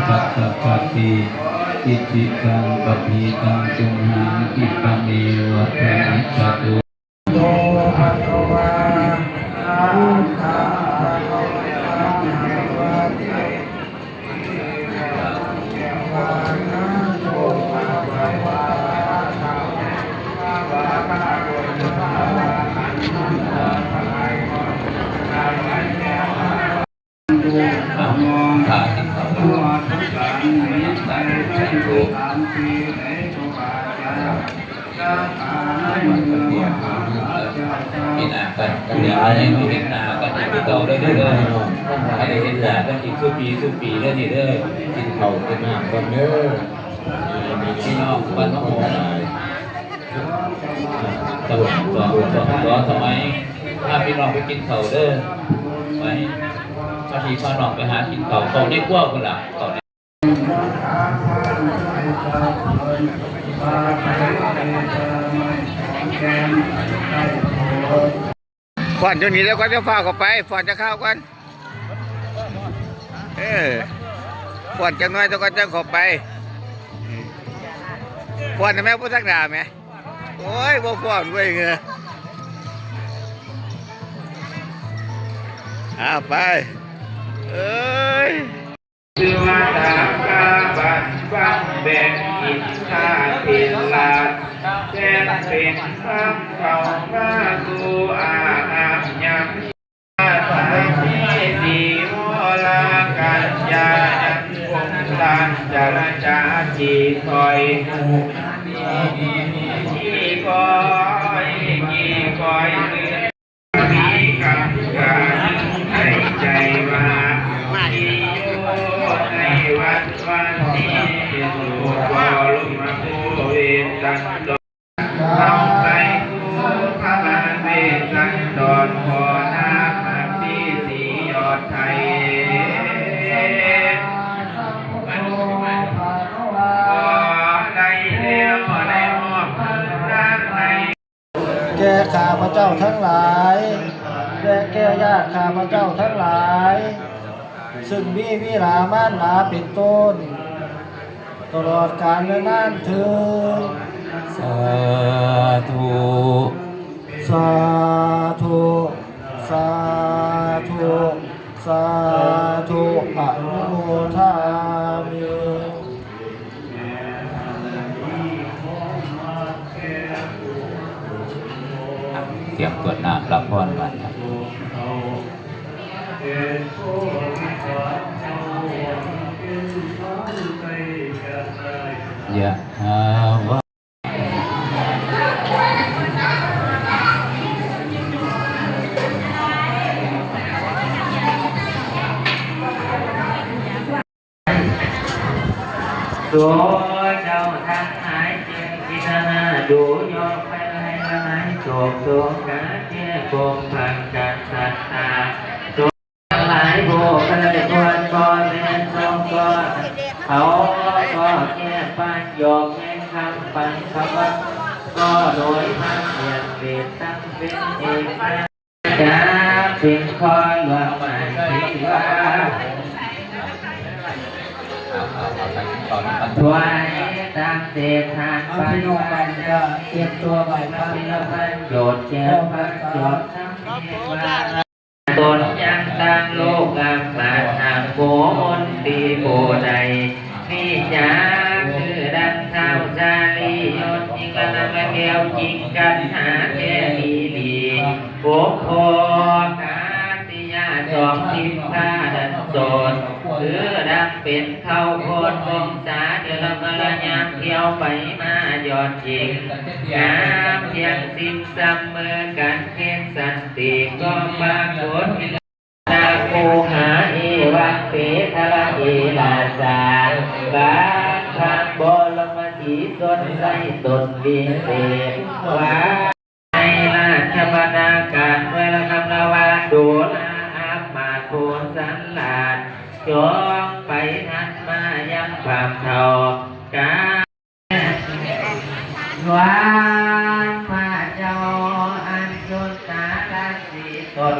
ปัสสะปะติอิจิตังปะพีตังจุมหังอิปังเอวะเทนิจตุโตภะคะวะอะระหะโตสัมมาสัมพุทธัสสะกินอากันเดี๋ยวให้เราเห็นหน้ากันให้พี่โตได้เรื่อยๆให้ได้เห็นหน้ากันอีกสุปีเรื่อยๆเรื่อยกินเผากินน้ำกันเด้อมีพี่น้องบ้านน้องโมตัวสมัยถ้าพี่น้องไปกินเผาเด้อไว้ถ้าพี่พ่อน้องไปหากินเผาเขาได้กว้างคนละต่อฝอนอยู่นี่แล้วก็จะฟ้าเข้าไปฝอนจะเข้ากันฝอนจะน้อยแล้วก็จะเข้าไปฝอนแม่พูดสักด่าไหมโอ้ยบ่ฝอนเว้ยเงยไปเอ้ยชื่อมาตาคาบันบังแบงอินทาพิลาแจ้งเป็นคำเขามาสู่อาญามาสายที่ดีโมลากัญญาณคงลานจรจาจีคอยที่คอยมีคำการให้ใจมาในวันนี้สู่บรมครูเวสันดรทำไปสู่พระเวสันดรขอนาคที่สียอดไทยแก่ข้าพเจ้าทั้งหลายและแก่ญาติข้าพเจ้าทั้งหลายซึ่งมีวิรามานนาเป็นต้นตลอดกาลและนานเถิดสาธุสาธุสาธุสาธุอนุโมทามิเตรียมตรวจน้ำรับพรกันยะหาวะตัวเจ้าทั้งหลายเจียงกินนาดูยอมไปให้ละไหนโศกโศกะเจ้ากงพังกันสัตตาตัวทั้งหลายโบกเลยควรก่อนเรียนทรงก่อนเขาก็แก้ปัญโยกแห่งคำปัญคำว่าก็โดยทั้งเปลี่ยนเปลี่ยนตั้งเป็นเอกจะเป็นคอยหลวงใหม่ที่ว่าถวายตามเศษทานไปวันก็เตรียมตัวไหวพระพิฆาตโยชน์แก่พระโยชน์ทั้งนี้ตนยังตั้งโลกกำลังหาโกมนตีโบใดนี่จ้าคือดังเท้าชาลียศยิงกันมาแก้วจิงกันหาแก่ลีลีโบโคกาติยาสองทิพาดันโส ตนหรือดังเป็นเขาโคนวงศาเดือดกระยามเที่ยวไปมายอดหญิงงามเพียงสิบสามมือกันเพียงสันติก็ปรากฏนาคูหาอีวังเปทละอีลาสาบางทางบรมสีตนไรตนวิเศษว่าในราชบรรณาการเวลาคำละวาดูลาอามาโคนสันลาดจงไปทันมายังความเท่ากาวันพระเจ้าอันยศตาลาสีตน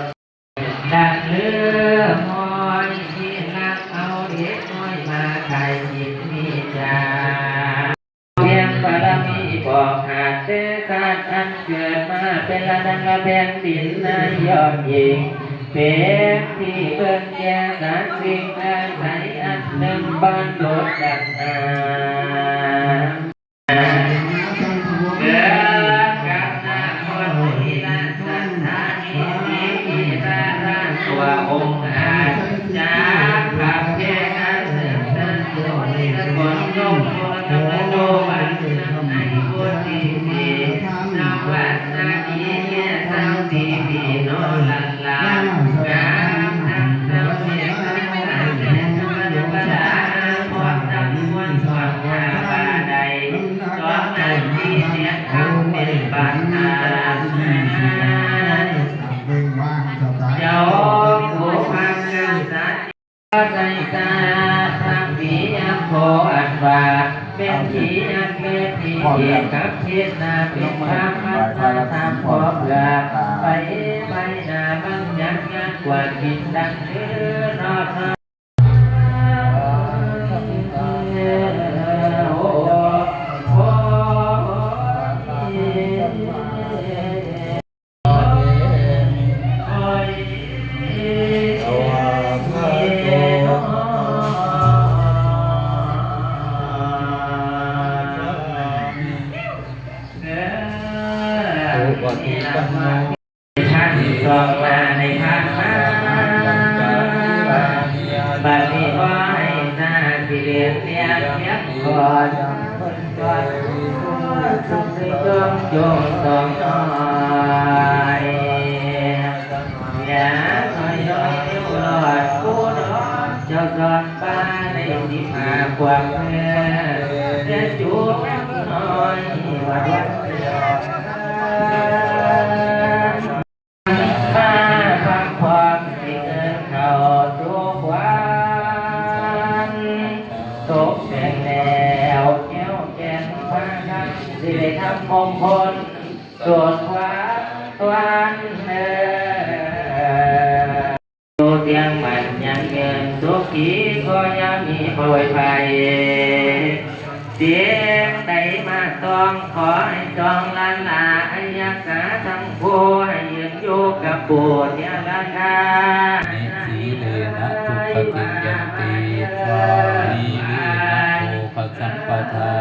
ดังเลือหอยที่รักเอาเด็กน้อยมาไข่จิตมีจาเพียงบารมีบอกหาเทศาสอันเกิดมาเป็นระดับแผ่นดินนายยอดหญิงเป็นที่เบิ่งแย่นั้นสิ่งอาศัยอันหนึ่งบ้านโลดดังนาเกิดกับนาคนที่ละสัทธานิสิกิราราตัวองค์อาจารย์ขับเพียงอาเสด็จเดินโดยคนโยมโยธรรมโนบันในบุตรีสีนวัดนาดีแก่สาวสีดีโนลันลางามทั้งเจ้าเสียงทั้งหลายแสนธรรมดาพอดำมวลสวดหาบาใดสองนาทีเสียงคำเป็นปัญหาเจ้าผู้พังงานสัตย์ใจตาทางผียักษ์โคอันว่าเป็นผียักษ์เมธีเกียรกับเทศนาเป็นพระมัทธธรรมพบเรือไปไปนาบังยักษ์ยักษ์กว่ากินดังเนื้อนอดท่านสองมาในพันมาบัดนี้ว่าให้หน้าที่เรียนเรียนเพียงก่อนคนก่อนสุขที่จงโยงต้องน้อยอย่าน้อยน้อยเที่ยวรอดผู้นอนเจ้าสอนป้าในที่มาความเพื่อจะจูบน้อยว่าวันมาฟังความที่เกิดเขาทุกวันตกแต่งแล้วแก้วแก่นพากันสิได้ทำมงคลตรวจวันดูเตียงมันยังเงินทุกทีก็ยังมีโปรยภัยเสียงใดมาต้องขอให้จองล้านลาให้ยักษาทั้งผู้ให้ยืนอยู่กับปูเทียราคานิสีเลนะทุกขติยันติมีเลนะโมภสัมปทา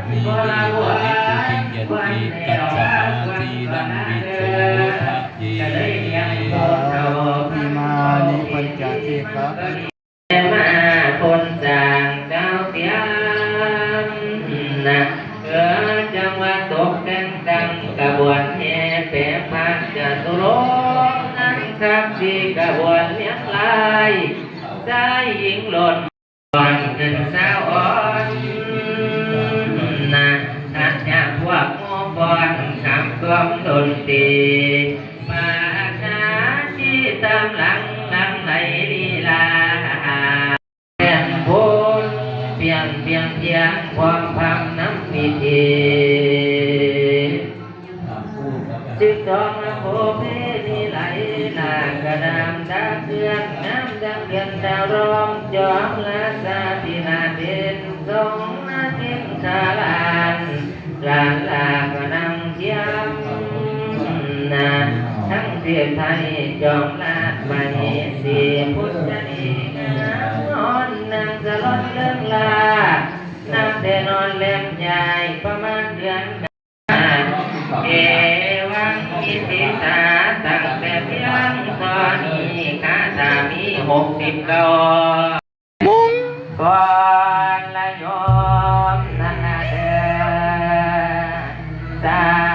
มีเลนะนิทุติยันติตัสสมาสีลังวิโสทะเยมานิปัญจสิกะมาคนจางเจ้าเตียงนะจังหวะตกแต่งดังกระบวนแห่แผ่พันจะตุลงนั่งทับที่กระบวนเลี้ยงลายใจหญิงหล่นก่อนเงินสาวอ่อนนะทัดยาพวกโมบอนคำกลมดนตรีมาชาที่ตามหลังไหลลีลาเพียงพูนเพียงความพังน้ำพิธี12โคเพนีไหลหลากกระดามดาเดือนน้ำดังเดือนดาวร้องจอมลาซาพินาเด่นทรงนาทินชาลานลานลากระนังเทียมนาทั้งเทียไทยจอมลาดมาเฮสีพุทธนีงามนอนนางจะลดเรื่องลานางแต่นอนเล่มใหญ่ประมาณเดือนเอวังอิติสาตั้งแต่เพียงตอนนี้ข้าตามี60 โลมุงก่อนละโยมนาเดสา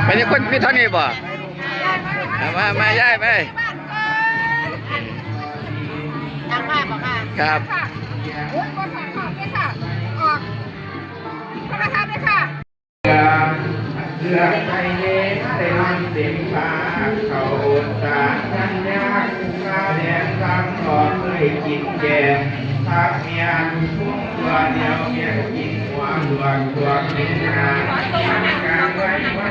ไปนี่คนมีเท่านี้บ่มาย้ายไป ดังมากบอกค่ะ ครับ โอ้ยก็สั่งค่ะไม่ค่ะ ออกธรรมชาติไม่ค่ะ เลือกไปเย็นได้มันเต็มฟ้าเขาสารทันยากข้าแดงทำขอเคยกินแกงพักเมียพุ่งตัวเดียวเมียกินหัวตัวกินหางกลางไว้ว่า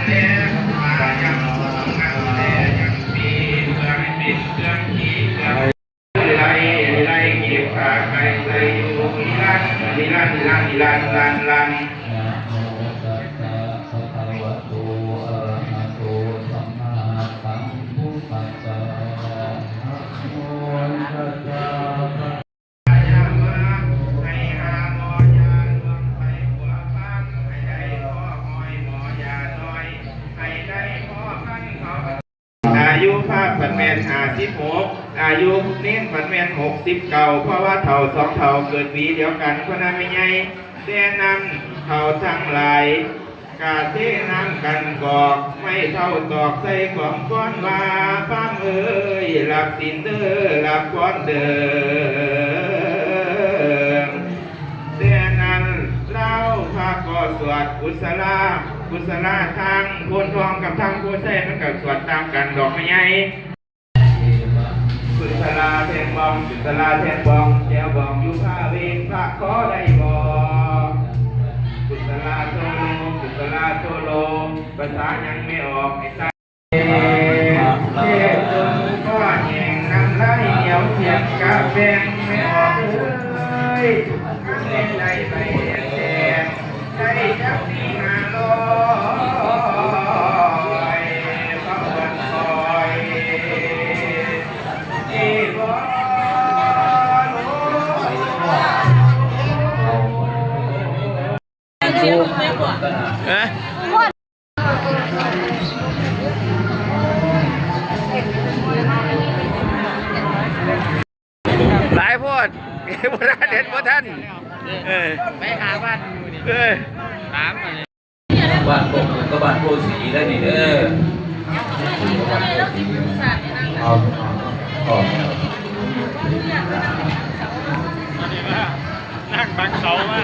แดงมายังแต่ยังมีเครื่องบินเครื่องขี่เครื่องไล่เก็บขาใครใส่อยู่นิรันดร์นะโมตัสสะภะคะวะโตอะระหะโตสัมมาสัมพุทธัสสะนะโมตัสสะ ยามาให้หาหมอยาลวงไปหัวพันให้ได้พ่อหอยหมอยาน้อยให้ได้พ่อพันเขาอายุภาพผันแมน56อายุเน้นผันแมน60เก่าเพราะว่าเท่าสองเท่าเกิดปีเดียวกันคนนั้นไม่ใหญ่แต่นั้นเท่าทั้งหลายกาเทน้ำกันกอกไม่เท่าตอกใส่ของก้อนว่าฟังเอ้ยหลับสินเด้อหลับก้อนเด้อแต่นั้นเล่าพาก็สวดกุศลทางโพนทองกับทางโพแซ่มันกับสวดตามกันดอกไม้ใหญ่กุศลาแทนบองกุศลาแทนบองแจวบองอยู่ผ้าเวงพระขอได้บอกกุศลาโทโลภาษายังไม่ออกไอ้ตาเจ็บจนก็แหงน้ำไหลเหนียวเสียงกะแบงไม่ออกเลยเล่นไรไปแดงใจจับนี่หาลอยพระวันคอยเอ๋บอหลายโพดโบราณเด็ดโบท่านไปหาบ้านถามอะไร บ้านผมก็บ้านโพสีแล้วนี่เด้อเอานั่งบังเสามา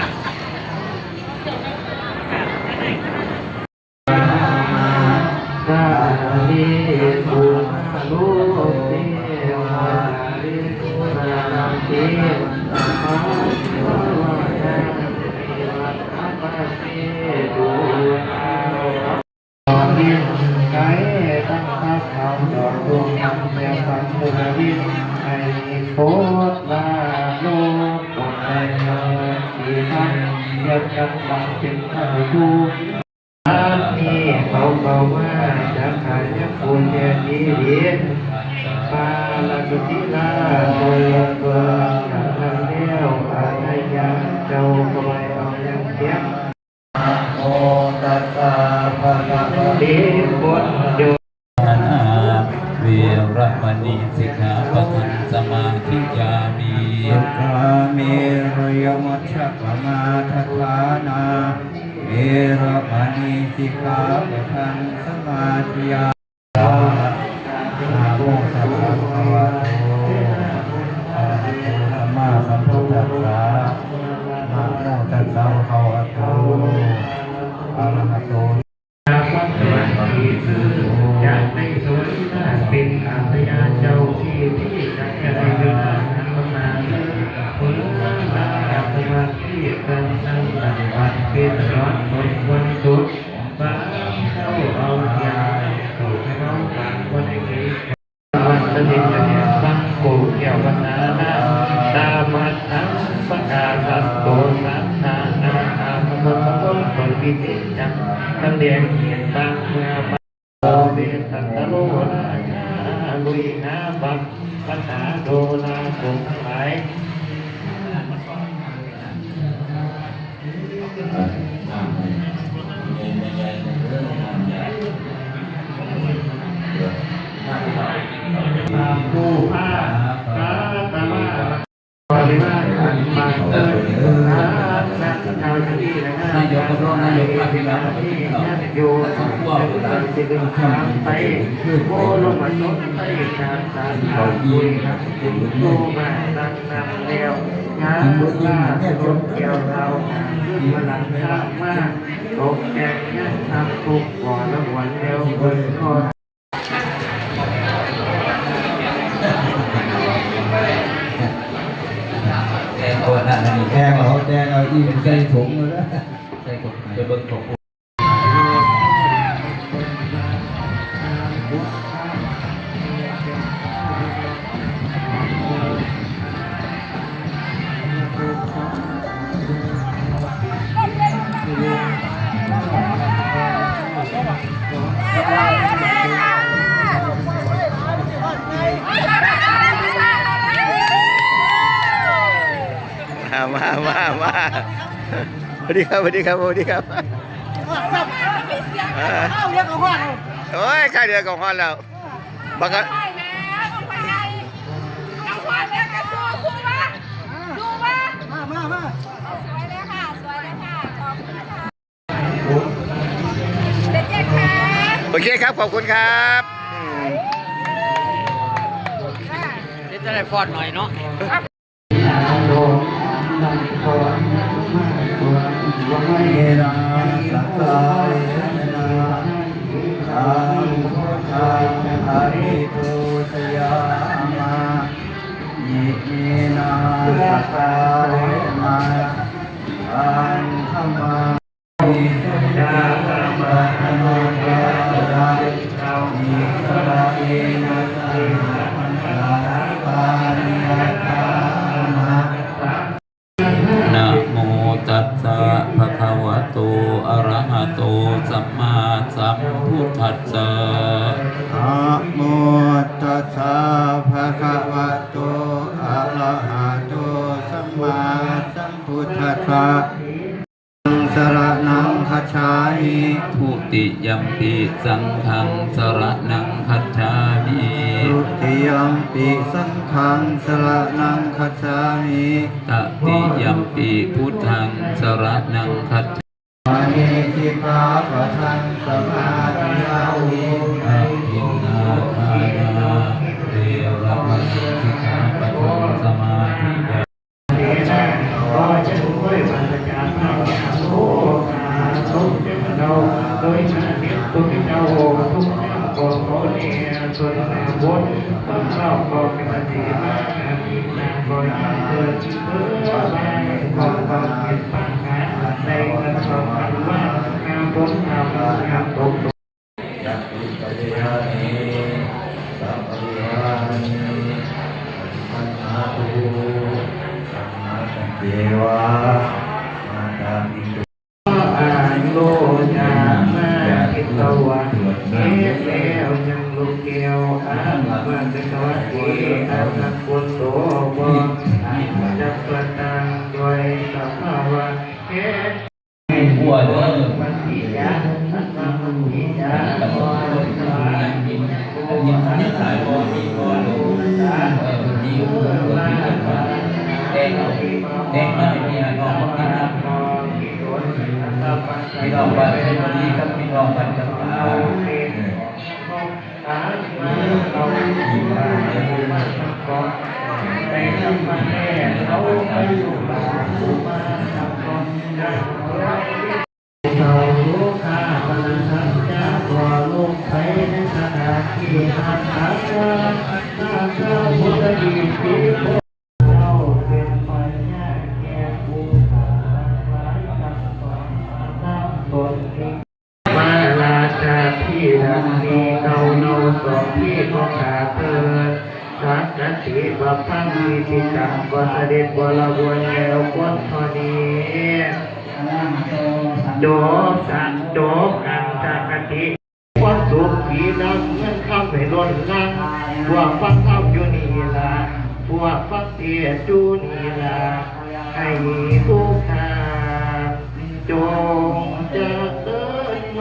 สาลีภูมาลูกเทวาลิภูนาทิสัมมาทิวายะเทวะสัพพะเทตุวินไกตั้งทัพเขาดอกดวงนำแม่ฟังมุขวินให้โคตรลาโลกปนในที่พันเยียบกันหลังเป็นข้าผู้นี่เขาว่าจะขายปูนเดียดีดีปาลาสุธิลาตัวอย่างนั้นแล้วอาญาเจ้าก็ไม่เอาอย่าง เสียง โมตัสสะภะคะวะ เดบทโย อานาเวรมณีสิกขาปะทังสมาธิยามี กาเมรยมัชฌะปมาทัฏฐานาเวรมณีสิกขาปะทังสมาธิยานะโมตัสสะภะคะวะโตอะระหะโตสัมมาสัมพุทธัสสะนะโมตัสสะภะคะวะโตอะระหะโต จะไม่สนเป็นอาพยาเจ้าที่จะได้เดินทางมาผลลัพธ์จากสมาธิกันนั่งปฏิบัติเป็นร้อนทนวันสุดฟ้าเข้าเอายาถูกน้องต่างคนเอกวันสนิทจะเห็นสังโกเกี่ยวกับนานาตามัดทั้งประกาศสัตโตสัตนานาตามมนุษย์มนุษย์คนพิเศษจังทั้งเดียงเห็นตั้งเมื่อโอเวสัตโลราชาลุยนาบังปัญหาโดนาสงทั้งหลายผู้พาพระตมา บริวารขันมาเกิดนักชาวที่นะครับ นายกก็ร้องนายกมาที่ร้านเราไปกินข้าว โยนทั้งพวกเราจะเดินทางไปโอ้ลงมาต้นไปทางสารเขาดีครับถึงโตมาตั้งนำเดียวงานล่าสุดเกี่ยวเราขึ้นมาหลังข้างมากตกแก่ยันทำทุกก่อนแล้ววันเดียวบนคอ แกงตัวนั้นนี่ แดงเอาอิ่มใส่ถุงเลยนะ ใส่กดไปเบิ่งของ มาสวัสดีครับสวัสดีครับสวัสดีครับโอ้ยข้าเดือของฮอนแล้วบัก ไปแล้วไปไหนกระสวยเลยกระสู้มาสู้มาสวยเลยค่ะสวยเลยค่ะขอบคุณค่ะเด็กๆค่ะ โอเคครับขอบคุณครับ นี่จะได้ฟอดหน่อยเนาะ เยราสัตตายนาสาธุทาหาริตุสยามายิเมนาสัตตายมาอันธรรมาอิสุจาธรรมะโนเยราอิสระเอนะสังฆปัญญาปาริยัตถามะ นะโมตัสสะภะคะวะโตอะระหะโตสัมมาสัมพุทธัสสะ นะโมตัสสะภะคะวะโตอะระหะโตสัมมาสัมพุทธัสสะสรณังคัจฉามิ ทุติยัมปิสังฆังสรณังคัจฉามิ ทุติยัมปิสังฆังสรณังคัจฉามิ ตติยัมปิพุทธังสรณังคัจฉามิ อานิสิกขาปะทังสมาธิยามิ อาทินนาทานาเวรมณีสิกขาปะทังสมาธิยามิ ก็จะช่วยบรรยายพระญาโสอาทุกเราโดยชาติตุนิเจ้าทุกโกโกเนียส่วนแม่บนความชอบก็เป็นปฏิมาทีนาบริเกิดเพื่อไปก็ต้องเก็บปัญหาในกระทรวงการว่างานบนงานตก จักขุปฏิหานิสัพพิหานิปัญหาภูสัมมาสังเกวะมาตามิตุ อายุยามาคิตวะเอเอวยังลูกเกียวอามันจะสวัสดีอานักบุญโตบอาจักรตังด้วยสัพพะวะเอ วเด้อ วันที่ยาสันตวันที่ยา ตำรวจคนที่ยังกินยังหลายบ่มีบ่ลงมีคนที่เป็นว่าแต่งมามีน้องที่นั่งพี่น้องบ้านไทยบุรีกับพี่น้องบ้านจังหวัดในสมัยเขาไปอยู่บ้านผู้มาทำคนเราลูกค้าพลังทั้งเจ้าตัวลูกไปในสถานที่ทางสาธารณะถ้าเจ้าพุทธดีที่พวกเราเป็นปัญญาแก่ผู้ขาหลายกับก่อนน้ำตนเองมาลาชาพี่ดังมีเก่าเนาสองพี่ก็ขาเกินสักนันติบัพพังมีที่จังก็เสด็จบรวนแล้วควรพอดีโจบสังโจบกันจากติความสุขผีนักเงินข้ามไปล้นนั่งพวกฟังข้ามอยู่นี่ละพวกฟังเตียจูนี่ละให้ทุกทางจงเจริญโน